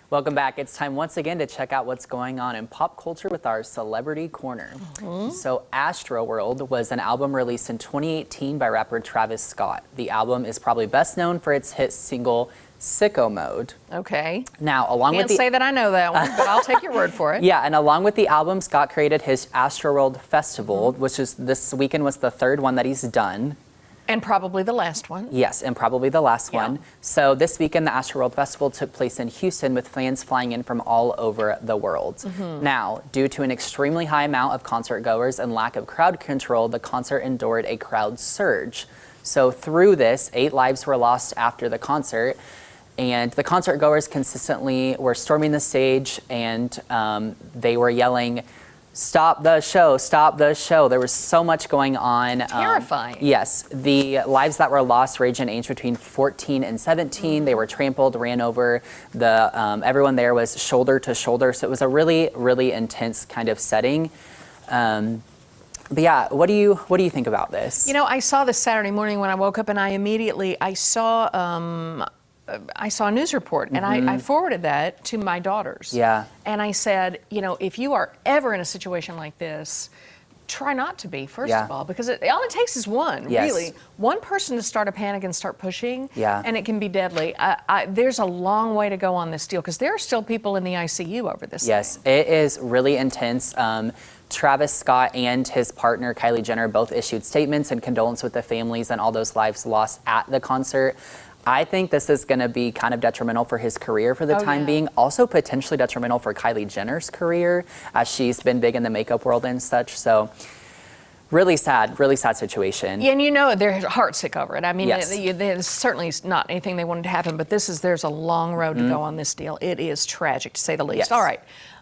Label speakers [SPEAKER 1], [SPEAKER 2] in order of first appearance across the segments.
[SPEAKER 1] Welcome back. It's time once again to check out what's going on in pop culture with our Celebrity Corner. So Astroworld was an album released in 2018 by rapper Travis Scott. The album is probably best known for its hit single, Sicko Mode.
[SPEAKER 2] Okay.
[SPEAKER 1] Now, along with
[SPEAKER 2] Can't say that I know that one, but I'll take your word for it.
[SPEAKER 1] Yeah, and along with the album, Scott created his Astroworld Festival, which is this weekend was the third one that he's done.
[SPEAKER 2] And probably the last one.
[SPEAKER 1] Yes, and probably the last one. So this weekend, the Astroworld Festival took place in Houston with fans flying in from all over the world. Now, due to an extremely high amount of concert goers and lack of crowd control, the concert endured a crowd surge. So through this, 8 lives were lost after the concert. And the concert goers consistently were storming the stage and they were yelling, "Stop the show, stop the show." There was so much going on.
[SPEAKER 2] Terrifying.
[SPEAKER 1] Yes. The lives that were lost range in age between 14 and 17. They were trampled, ran over. Everyone there was shoulder to shoulder. So it was a really, really intense kind of setting. But yeah, what do you think about this?
[SPEAKER 2] You know, I saw this Saturday morning when I woke up, and I saw a news report, and I forwarded that to my daughters.
[SPEAKER 1] Yeah.
[SPEAKER 2] And I said, you know, if you are ever in a situation like this, try not to be, first of all, because all it takes is one, really. One person to start a panic and start pushing, and it can be deadly. There's a long way to go on this deal, because there are still people in the ICU over this
[SPEAKER 1] Yes,
[SPEAKER 2] thing.
[SPEAKER 1] it is really intense. Travis Scott and his partner, Kylie Jenner, both issued statements and condolence with the families and all those lives lost at the concert. I think this is going to be kind of detrimental for his career for the time being. Also potentially detrimental for Kylie Jenner's career, as she's been big in the makeup world and such. So really sad situation.
[SPEAKER 2] Yeah, and you know they're heartsick over it. I mean, there's certainly not anything they wanted to happen, but there's a long road to go on this deal. It is tragic, to say the least. All right.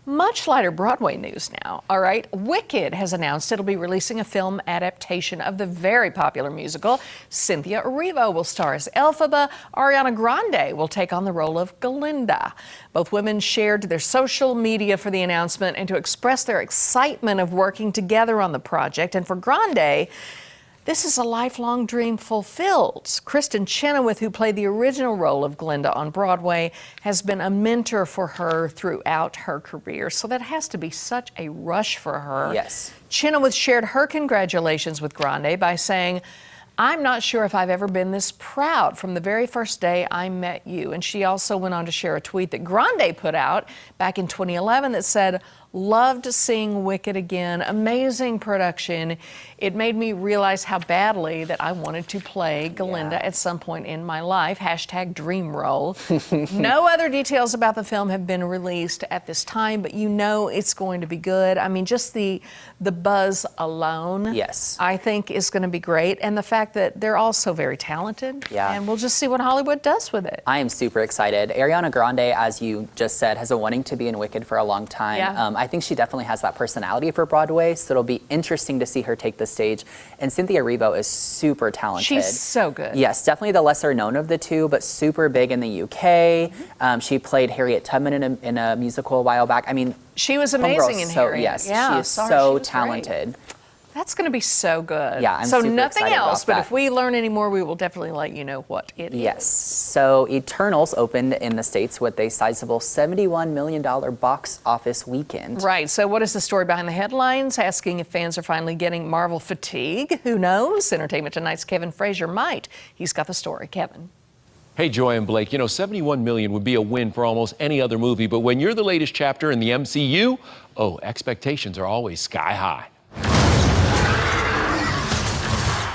[SPEAKER 2] Much lighter Broadway news now, all right? Wicked has announced it'll be releasing a film adaptation of the very popular musical. Cynthia Erivo will star as Elphaba. Ariana Grande will take on the role of Glinda. Both women shared their social media for the announcement and to express their excitement of working together on the project. And for Grande, this is a lifelong dream fulfilled. Kristin Chenoweth, who played the original role of Glinda on Broadway, has been a mentor for her throughout her career. So that has to be such a rush for her.
[SPEAKER 1] Yes.
[SPEAKER 2] Chenoweth shared her congratulations with Grande by saying, "I'm not sure if I've ever been this proud from the very first day I met you." And she also went on to share a tweet that Grande put out back in 2011 that said, "Loved seeing Wicked again. Amazing production. It made me realize how badly that I wanted to play Glinda at some point in my life. # dream role." No other details about the film have been released at this time, but you know it's going to be good. I mean, just the buzz alone, I think is going to be great. And the fact that they're all so very talented. And we'll just see what Hollywood does with it.
[SPEAKER 1] I am super excited. Ariana Grande, as you just said, has been wanting to be in Wicked for a long time. I think she definitely has that personality for Broadway, so it'll be interesting to see her take the stage. And Cynthia Erivo is super talented.
[SPEAKER 2] She's so good.
[SPEAKER 1] Yes, definitely the lesser known of the two, but super big in the UK. She played Harriet Tubman in a musical a while back. I mean,
[SPEAKER 2] she was amazing in Harriet.
[SPEAKER 1] Yes, she is so talented.
[SPEAKER 2] Great. That's going to be so good.
[SPEAKER 1] Yeah, I'm
[SPEAKER 2] so
[SPEAKER 1] super
[SPEAKER 2] nothing
[SPEAKER 1] excited
[SPEAKER 2] else,
[SPEAKER 1] about
[SPEAKER 2] but
[SPEAKER 1] that.
[SPEAKER 2] if we learn any more, we will definitely let you know what it is.
[SPEAKER 1] Yes. So Eternals opened in the States with a sizable $71 million box office weekend.
[SPEAKER 2] Right. So what is the story behind the headlines? Asking if fans are finally getting Marvel fatigue. Who knows? Entertainment Tonight's Kevin Frazier might. He's got the story. Kevin.
[SPEAKER 3] Hey, Joy and Blake, you know, 71 million would be a win for almost any other movie, but when you're the latest chapter in the MCU, expectations are always sky high.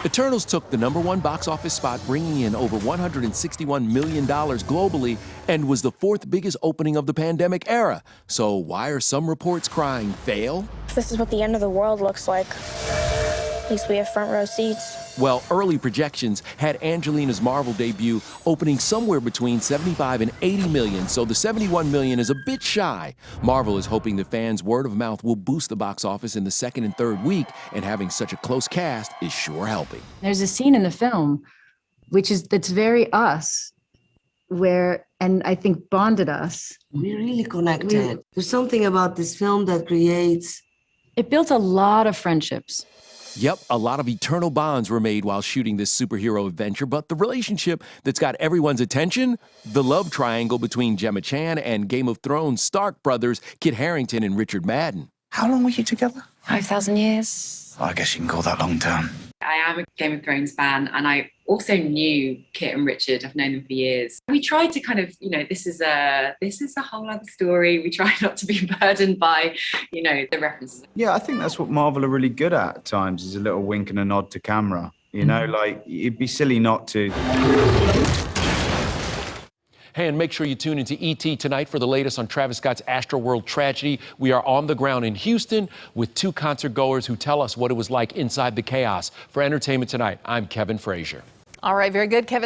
[SPEAKER 3] Eternals took the #1 box office spot, bringing in over $161 million globally, and was the 4th biggest opening of the pandemic era. So why are some reports crying fail?
[SPEAKER 4] This is what the end of the world looks like. At least we have front row seats.
[SPEAKER 3] Well, early projections had Angelina's Marvel debut opening somewhere between 75 and 80 million, so the 71 million is a bit shy. Marvel is hoping the fans' word of mouth will boost the box office in the 2nd and 3rd week, and having such a close cast is sure helping.
[SPEAKER 5] There's a scene in the film that's very us, and I think bonded us.
[SPEAKER 6] We're really connected. There's something about this film that creates...
[SPEAKER 5] It built a lot of friendships.
[SPEAKER 3] Yep, a lot of eternal bonds were made while shooting this superhero adventure, but the relationship that's got everyone's attention? The love triangle between Gemma Chan and Game of Thrones Stark brothers Kit Harrington and Richard Madden.
[SPEAKER 6] How long were you together?
[SPEAKER 7] 5,000 years.
[SPEAKER 6] Well, I guess you can call that long term.
[SPEAKER 7] I am a Game of Thrones fan, and I also knew Kit and Richard. I've known them for years. We tried to kind of, this is a whole other story. We try not to be burdened by, the references.
[SPEAKER 8] Yeah, I think that's what Marvel are really good at times, is a little wink and a nod to camera. Like, it'd be silly not to.
[SPEAKER 3] Hey, and make sure you tune into ET tonight for the latest on Travis Scott's Astroworld tragedy. We are on the ground in Houston with 2 concert goers who tell us what it was like inside the chaos. For Entertainment Tonight, I'm Kevin Frazier.
[SPEAKER 2] All right, very good, Kevin.